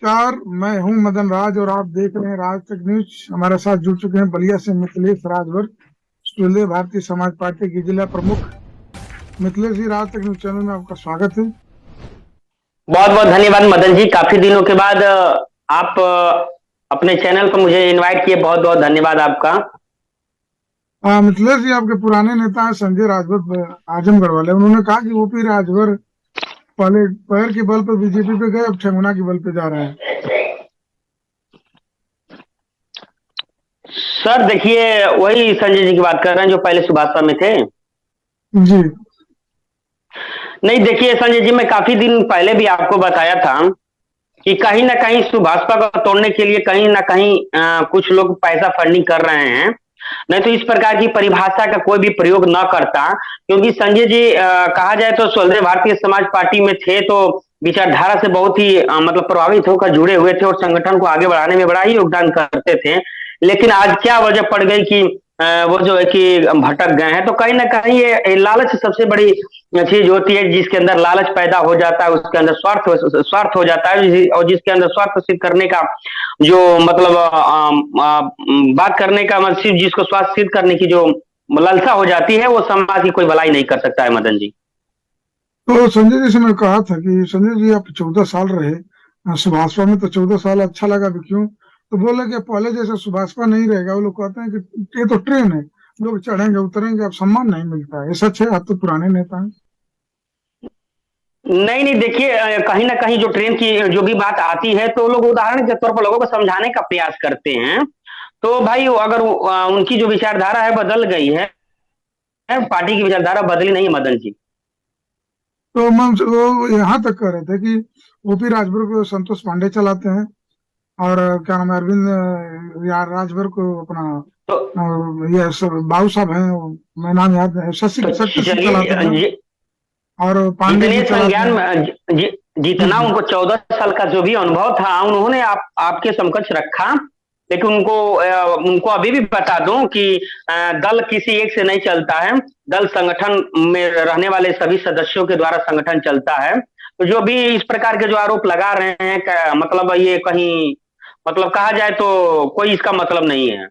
नमस्कार। मैं हूं मदन राज और आप देख रहे हैं राज तक न्यूज। हमारे साथ जुड़ चुके हैं बलिया से मिथिलेश राजभर, ऑस्ट्रेलिया भारतीय समाज पार्टी के जिला प्रमुख। मिथिलेश जी, राज तक न्यूज चैनल में आपका स्वागत है। बहुत बहुत धन्यवाद मदन जी। काफी दिनों के बाद आप अपने चैनल पर मुझे इनवाइट किए, बहुत बहुत धन्यवाद आपका। मिथिलेश जी, आपके पुराने नेता हैं संजय राजभर, आजमगढ़ वाले। उन्होंने कहा कि ओपी राजभर पहले पैर के बल पर बीजेपी पे गए, अब ठेंगुना के बल पे जा रहे हैं। सर देखिए, वही संजय जी की बात कर रहे हैं जो पहले सुभाषपा में थे। जी। नहीं देखिए संजय जी, मैं काफी दिन पहले भी आपको बताया था कि कहीं ना कहीं सुभाषपा को तोड़ने के लिए कहीं ना कहीं कुछ लोग पैसा फंडिंग कर रहे हैं। नहीं तो इस प्रकार की परिभाषा का कोई भी प्रयोग न करता, क्योंकि संजय जी कहा जाए तो स्वतंत्र भारतीय समाज पार्टी में थे तो विचारधारा से बहुत ही मतलब प्रभावित होकर जुड़े हुए थे और संगठन को आगे बढ़ाने में बड़ा ही योगदान करते थे। लेकिन आज क्या वजह पड़ गई कि वो जो है कि भटक गए हैं। तो कहीं ना कहीं ये लालच सबसे बड़ी चीज होती है। जिसके अंदर लालच पैदा हो जाता है उसके अंदर स्वार्थ हो जाता है, और जिसके अंदर स्वार्थ सिद्ध करने का जो मतलब बात करने का मतलब सिर्फ जिसको स्वार्थ सिद्ध करने की जो लालसा हो जाती है, वो समाज की कोई भलाई नहीं कर सकता है मदन जी। तो संजय जी से मैं कहा था कि संजय जी, आप 14 साल रहे सुभाषपा में, तो 14 साल अच्छा लगा भी क्यों? तो बोले कि पहले जैसा सुभाषपा नहीं रहेगा। वो लोग कहते हैं कि ये तो ट्रेन है, लोग चढ़ेंगे उतरेंगे, अब सम्मान नहीं मिलता है। ये सच है? आप तो पुराने नेता हैं। नहीं नहीं देखिए, कहीं ना कहीं जो ट्रेन की जो भी बात आती है तो लोग उदाहरण के तौर पर लोगों को समझाने का प्रयास करते हैं। तो भाई अगर उनकी जो विचारधारा है बदल गई है, पार्टी की विचारधारा बदली नहीं है मदन जी। तो मैं वो यहाँ तक कह रहे थे कि ओपी राजभर को संतोष पांडे चलाते हैं, और क्या नाम है, अरविंद यार राजभर को अपना तो ये सब बाबू साहब हैं, मैं नाम याद है, शशि शक्ति सिंह चलाते हैं, चलिए, और पांडे जितने जी चलाते संज्ञान हैं। में जी जितना जी। उनको 14 साल का जो भी अनुभव था उन्होंने आपके समकक्ष रखा। लेकिन उनको अभी भी बता दूं कि दल किसी एक से नहीं चलता है। दल संगठन में रहने वाले सभी सदस्यों के द्वारा संगठन चलता है। तो जो भी इस प्रकार के जो आरोप लगा रहे हैं मतलब ये कहीं मतलब कहा जाए तो कोई इसका मतलब नहीं है।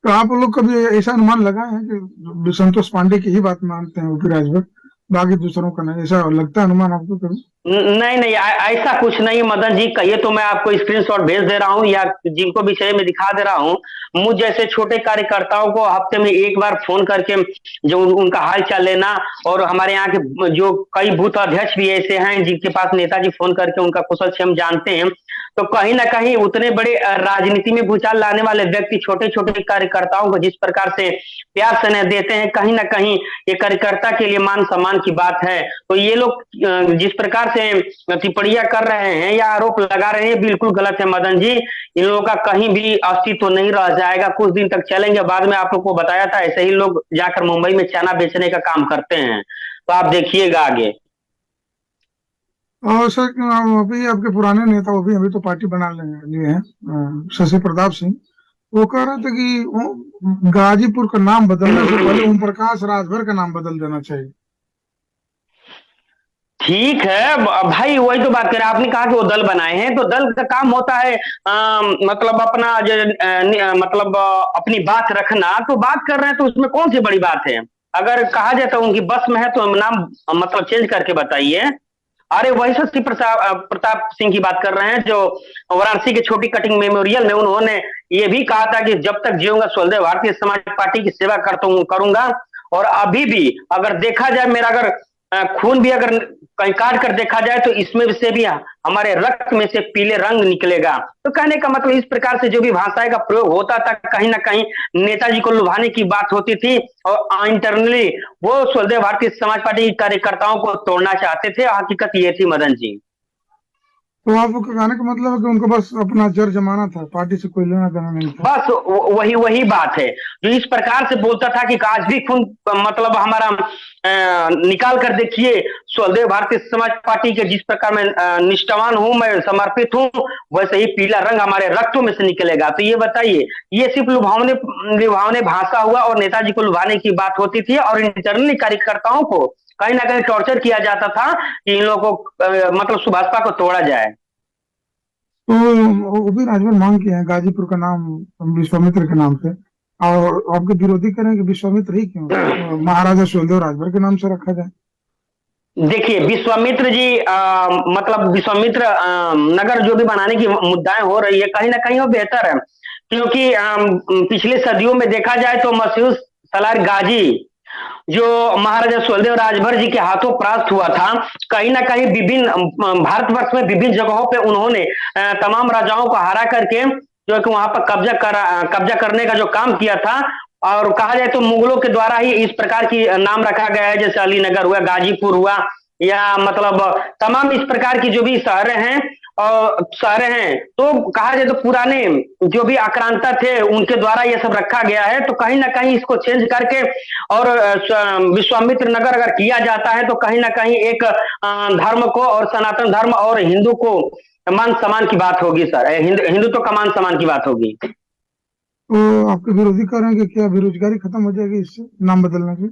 तो आप लोग कभी ऐसा अनुमान लगाए हैं कि संतोष पांडे की ही बात मानते हैं ओपी राजभर, बाकी दूसरों का नहीं? ऐसा लगता है अनुमान आपको कभी? नहीं नहीं ऐसा कुछ नहीं मदन जी। कहिए तो मैं आपको स्क्रीनशॉट भेज दे रहा हूँ या जिनको भी चाहिए मैं दिखा दे रहा हूँ। मुझ जैसे छोटे कार्यकर्ताओं को हफ्ते में एक बार फोन करके जो उनका हाल चाल लेना, और हमारे यहाँ के जो कई बूथ अध्यक्ष भी ऐसे हैं जिनके पास नेताजी फोन करके उनका कुशल क्षेम जानते हैं। तो कहीं ना कहीं उतने बड़े राजनीति में भूचाल लाने वाले व्यक्ति छोटे छोटे कार्यकर्ताओं को जिस प्रकार से प्यार स्नेह देते हैं, कहीं ना कहीं ये कार्यकर्ता के लिए मान सम्मान की बात है। तो ये लोग जिस प्रकार से टिप्पणियां कर रहे हैं या आरोप लगा रहे हैं, बिल्कुल गलत है मदन जी। इन लोगों का कहीं भी अस्तित्व नहीं रह जाएगा, कुछ दिन तक चलेंगे। बाद में आप लोग को बताया था ऐसे ही लोग जाकर मुंबई में चना बेचने का काम करते हैं। तो आप देखिएगा आगे। और सर, अभी आपके पुराने नेता, वो भी अभी तो पार्टी बना लिए हैं, शशि प्रताप सिंह। वो कह रहे थे कि गाजीपुर का नाम बदलने से पहले ओम प्रकाश राजभर का नाम बदल देना चाहिए। ठीक है भाई, वही तो बात करें। आपने कहा कि वो दल बनाए हैं तो दल का काम होता है मतलब अपना जो मतलब अपनी बात रखना। तो बात कर रहे हैं तो उसमें कौन सी बड़ी बात है? अगर कहा जाए तो उनकी बस में है तो नाम मतलब चेंज करके बताइए। अरे वही शक्ति प्रताप सिंह की बात कर रहे हैं जो वाराणसी के छोटी कटिंग मेमोरियल में उन्होंने ये भी कहा था कि जब तक जीऊंगा स्वदेव भारतीय समाज पार्टी की सेवा करता हूँ करूंगा। और अभी भी अगर देखा जाए, मेरा अगर खून भी अगर कहीं काट कर देखा जाए तो इसमें से भी हमारे रक्त में से पीले रंग निकलेगा। तो कहने का मतलब इस प्रकार से जो भी भाषाएं का प्रयोग होता था, कहीं ना कहीं नेताजी को लुभाने की बात होती थी। और इंटरनली वो स्वदेव भारतीय समाज पार्टी के कार्यकर्ताओं को तोड़ना चाहते थे। हकीकत ये थी मदन जी। तो आपको कहने का मतलब है कि उनको बस अपना जर जमाना था, पार्टी से कोई लेना देना नहीं था। बस वही वही बात है। जो इस प्रकार से बोलता था कि आज भी खून मतलब हमारा निकाल कर देखिए, स्वदेव भारतीय समाज पार्टी के जिस प्रकार मैं निष्ठावान हूं, मैं समर्पित हूं, वैसे ही पीला रंग हमारे रक्तों में से निकलेगा। तो ये बताइए, ये सिर्फ लुभावने लुभावने भाषा हुआ और नेताजी को लुभाने की बात होती थी। और इंटरनली कार्यकर्ताओं को कहीं ना कहीं टॉर्चर किया जाता था कि इन लोगों को मतलब सुभाषपा को तोड़ा जाए। तो वो भी राजभर मांग किए हैं गाजीपुर का नाम विश्वामित्र के नाम से। और आपके विरोधी करें कि विश्वामित्र ही क्यों, महाराजा सुहेलदेव राजभर के नाम से रखा जाए। देखिए विश्वामित्र जी मतलब विश्वामित्र नगर जो भी बनाने की मुद्दाएं हो रही है कहीं ना कहीं वो बेहतर है, क्योंकि पिछले सदियों में देखा जाए तो मशहूर सलार गाजी जो महाराजा सुहेलदेव राजभर जी के हाथों प्राप्त हुआ था, कहीं ना कहीं विभिन्न भारतवर्ष में विभिन्न जगहों पे उन्होंने तमाम राजाओं को हरा करके जो है कि वहां पर कब्जा करने का जो काम किया था। और कहा जाए तो मुगलों के द्वारा ही इस प्रकार की नाम रखा गया है, जैसे अलीनगर हुआ, गाजीपुर हुआ, या मतलब तमाम इस प्रकार की जो भी शहरें हैं तो कहा जाए तो पुराने जो भी आक्रांता थे उनके द्वारा ये सब रखा गया है। तो कहीं ना कहीं इसको चेंज करके और विश्वामित्र नगर अगर किया जाता है तो कहीं ना कहीं एक धर्म को और सनातन धर्म और हिंदू को मान सम्मान की बात होगी सर, हिंदुत्व का मान सम्मान की बात होगी। तो आपके विरोधी कह रहे हैं कि क्या बेरोजगारी खत्म हो जाएगी इससे नाम बदलने से?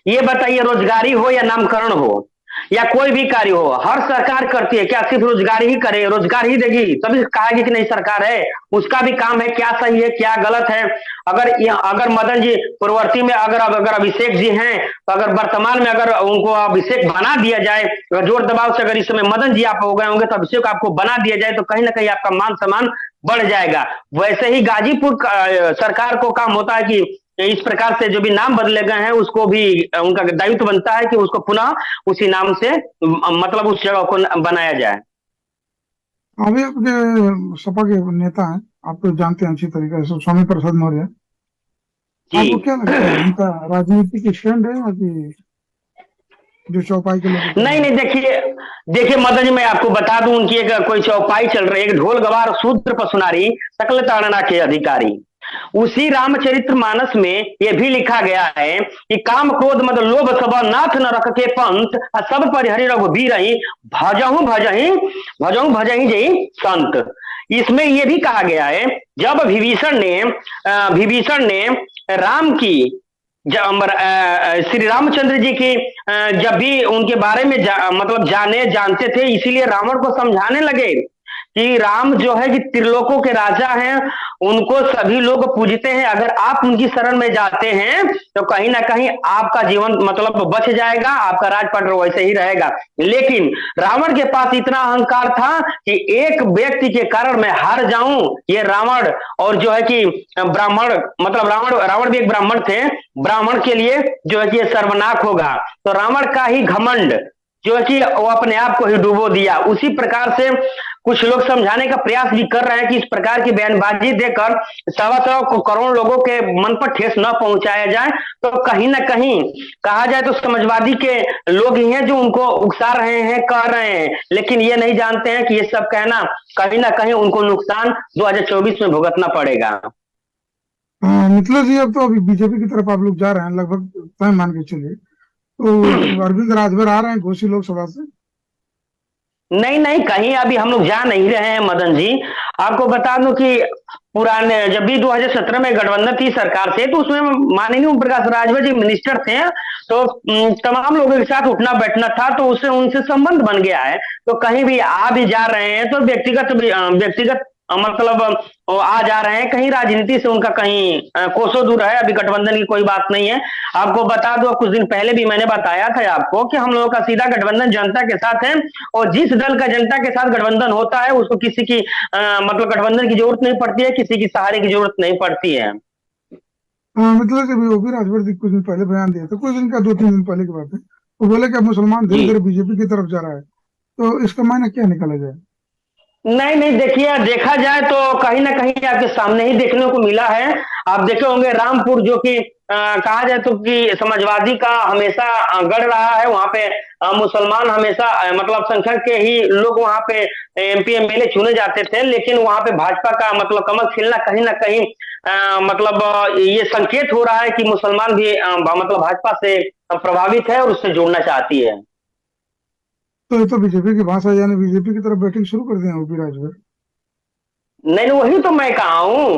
ये बताइए, रोजगारी हो या नामकरण हो या कोई भी कार्य हो, हर सरकार करती है, क्या सिर्फ रोजगारी ही करे, रोजगार ही देगी तभी कहेगी कि नहीं सरकार है? उसका भी काम है क्या सही है क्या गलत है। अगर मदन जी पूर्ववर्ती में अगर अभिषेक जी हैं तो अगर वर्तमान में अगर उनको अभिषेक बना दिया जाए, अगर जोर दबाव से अगर इस समय मदन जी आप हो गए होंगे तो अभिषेक आपको बना दिया जाए तो कहीं ना कहीं आपका मान सम्मान बढ़ जाएगा। वैसे ही गाजीपुर सरकार को काम होता है कि इस प्रकार से जो भी नाम बदले गए हैं उसको भी उनका दायित्व बनता है कि उसको पुनः उसी नाम से मतलब उस जगह को बनाया जाए। अभी आपके सपा के नेता हैं, आप तो जानते हैं अच्छी तरीके से, स्वामी प्रसाद मौर्य। जी आपको क्या लगता है उनका राजनीतिक स्टैंड है, या कि जो चौपाई के लोग नहीं नहीं, देखिए देखिए मदन जी मैं आपको बता दूं, उनकी एक कोई चौपाई चल रही है, एक ढोल गवार शूद्र पसुनारी सकल ताड़ना के अधिकारी। उसी रामचरित्र मानस में यह भी लिखा गया है कि काम क्रोध मद लोभ सब नाथ न रख के पंथ सब पर हरि रघुबीर भजहू भजही जई संत। इसमें यह भी कहा गया है जब विभीषण ने राम की श्री रामचंद्र जी की जब भी उनके बारे में मतलब जानते थे, इसीलिए रावण को समझाने लगे कि राम जो है कि त्रिलोकों के राजा हैं, उनको सभी लोग पूजते हैं, अगर आप उनकी शरण में जाते हैं तो कहीं ना कहीं आपका जीवन मतलब बच जाएगा, आपका राजपाट वैसे ही रहेगा। लेकिन रावण के पास इतना अहंकार था कि एक व्यक्ति के कारण मैं हार जाऊं, ये रावण और जो है कि ब्राह्मण मतलब रावण भी एक ब्राह्मण थे, ब्राह्मण के लिए जो है कि ये सर्वनाश होगा। तो रावण का ही घमंड जो है कि वो अपने आप को ही डुबो दिया। उसी प्रकार से कुछ लोग समझाने का प्रयास भी कर रहे हैं कि इस प्रकार की बयानबाजी देकर 125 करोड़ लोगों के मन पर ठेस न पहुंचाया जाए। तो कहीं ना कहीं कहा जाए तो समाजवादी के लोग ही हैं जो उनको उकसा रहे हैं, कह रहे हैं, लेकिन ये नहीं जानते हैं कि ये सब कहना कहीं ना कहीं उनको नुकसान 2024 में भुगतना पड़ेगा। मिथिला जी, अब तो अभी बीजेपी की तरफ आप लोग जा रहे हैं, लगभग तय मान के चलिए। तो अरविंद राजभर आ रहे हैं घोसी लोकसभा से? नहीं नहीं, कहीं अभी हम लोग जा नहीं रहे हैं मदन जी। आपको बता दूं कि पुराने जब भी 2017 में गठबंधन थी सरकार से, तो उसमें माननीय ओम प्रकाश राजभर जी मिनिस्टर थे, तो तमाम लोगों के साथ उठना बैठना था, तो उससे उनसे संबंध बन गया है। तो कहीं भी आ भी जा रहे हैं तो व्यक्तिगत मतलब वो आ जा रहे हैं, कहीं राजनीति से उनका कहीं कोसों दूर है, अभी गठबंधन की कोई बात नहीं है। आपको बता दो, कुछ दिन पहले भी मैंने बताया था आपको कि हम लोगों का सीधा गठबंधन जनता के साथ है, और जिस दल का जनता के साथ गठबंधन होता है उसको किसी की मतलब गठबंधन की जरूरत नहीं पड़ती है, किसी की सहारे की जरूरत नहीं पड़ती है। मतलब कि वो भी राजभर जी कुछ दिन पहले बयान दिया था, कुछ दिन का 2-3 दिन पहले की बात है। वो बोले कि अब मुसलमान धीरे जी धीरे बीजेपी की तरफ जा रहा है, तो इसका मायने क्या निकाला जाए? नहीं नहीं, देखिए देखा जाए तो कहीं ना कहीं आपके सामने ही देखने को मिला है। आप देखे होंगे रामपुर जो कि कहा जाए तो कि समाजवादी का हमेशा गढ़ रहा है, वहां पे मुसलमान हमेशा मतलब संख्या के ही लोग वहां पे एमपी एमएलए चुने जाते थे, लेकिन वहां पे भाजपा का मतलब कमल खिलना कहीं ना कहीं मतलब ये संकेत हो रहा है कि मुसलमान भी मतलब भाजपा से प्रभावित है और उससे जुड़ना चाहती है। तो ये तो बीजेपी की भाषा, यानी बीजेपी की तरफ बैटिंग शुरू कर दिया वो भी राजभर। नहीं नहीं, वही तो मैं कहा हूं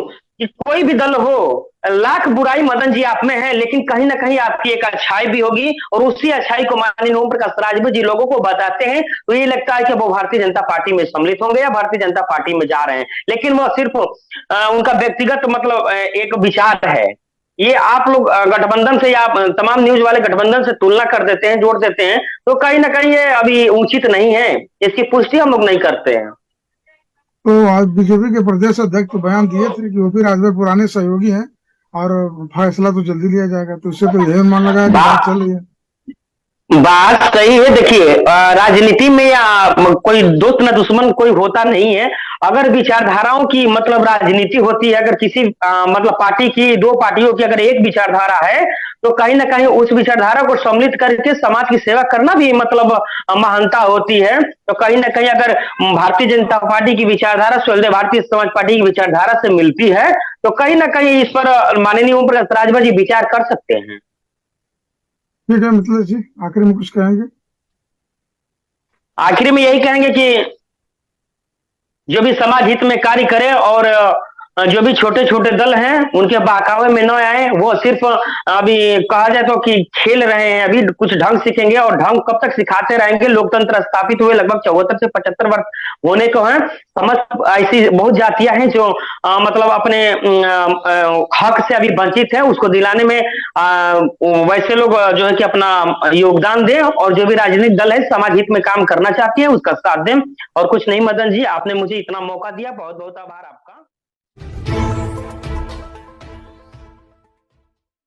कि कोई भी दल हो, लाख बुराई मदन जी आप में है, लेकिन कहीं ना कहीं आपकी एक अच्छाई भी होगी, और उसी अच्छाई को माननीय ओम प्रकाश राजभर जी लोगों को बताते हैं, तो ये लगता है कि वो भारतीय जनता पार्टी में सम्मिलित होंगे या भारतीय जनता पार्टी में जा रहे हैं। लेकिन वह सिर्फ उनका व्यक्तिगत मतलब एक विचार है। ये आप लोग गठबंधन से या तमाम न्यूज वाले गठबंधन से तुलना कर देते हैं, जोड़ देते हैं, तो कहीं ना कहीं ये अभी उचित नहीं है, इसकी पुष्टि हम लोग नहीं करते हैं। तो आज बीजेपी के प्रदेश अध्यक्ष तो बयान दिए थे कि ओपी राजभर पुराने सहयोगी हैं और फैसला तो जल्दी लिया जाएगा, तो इससे तो यही अनुमान लगाया कि बात चल रही है। बात सही है। देखिए, राजनीति में या कोई दोस्त न दुश्मन कोई होता नहीं है। अगर विचारधाराओं की मतलब राजनीति होती है, अगर किसी मतलब पार्टी की, दो पार्टियों की अगर एक विचारधारा है, तो कहीं ना कहीं उस विचारधारा को सम्मिलित करके समाज की सेवा करना भी मतलब महानता होती है। तो कहीं ना कहीं अगर भारतीय जनता पार्टी की विचारधारा सुहेलदेव भारतीय समाज पार्टी की विचारधारा से मिलती है, तो कहीं ना कहीं इस पर माननीय ओम प्रकाश राजभर जी विचार कर सकते हैं। ठीक है मिथिलेश जी, आखिर में कुछ कहेंगे? आखिर में यही कहेंगे कि जो भी समाज हित में कार्य करे, और जो भी छोटे छोटे दल हैं उनके बहकावे में न आए। वो सिर्फ अभी कहा जाए तो कि खेल रहे हैं, अभी कुछ ढंग सीखेंगे, और ढंग कब तक सिखाते रहेंगे। लोकतंत्र स्थापित हुए लगभग 74 से 75 वर्ष होने को है। समस्त ऐसी बहुत जातियां हैं जो मतलब अपने हक से अभी वंचित है, उसको दिलाने में वैसे लोग जो है कि अपना योगदान दें, और जो भी राजनीतिक दल है समाज हित में काम करना चाहती है उसका साथ दें। और कुछ नहीं मदन जी, आपने मुझे इतना मौका दिया, बहुत बहुत आभार आपका।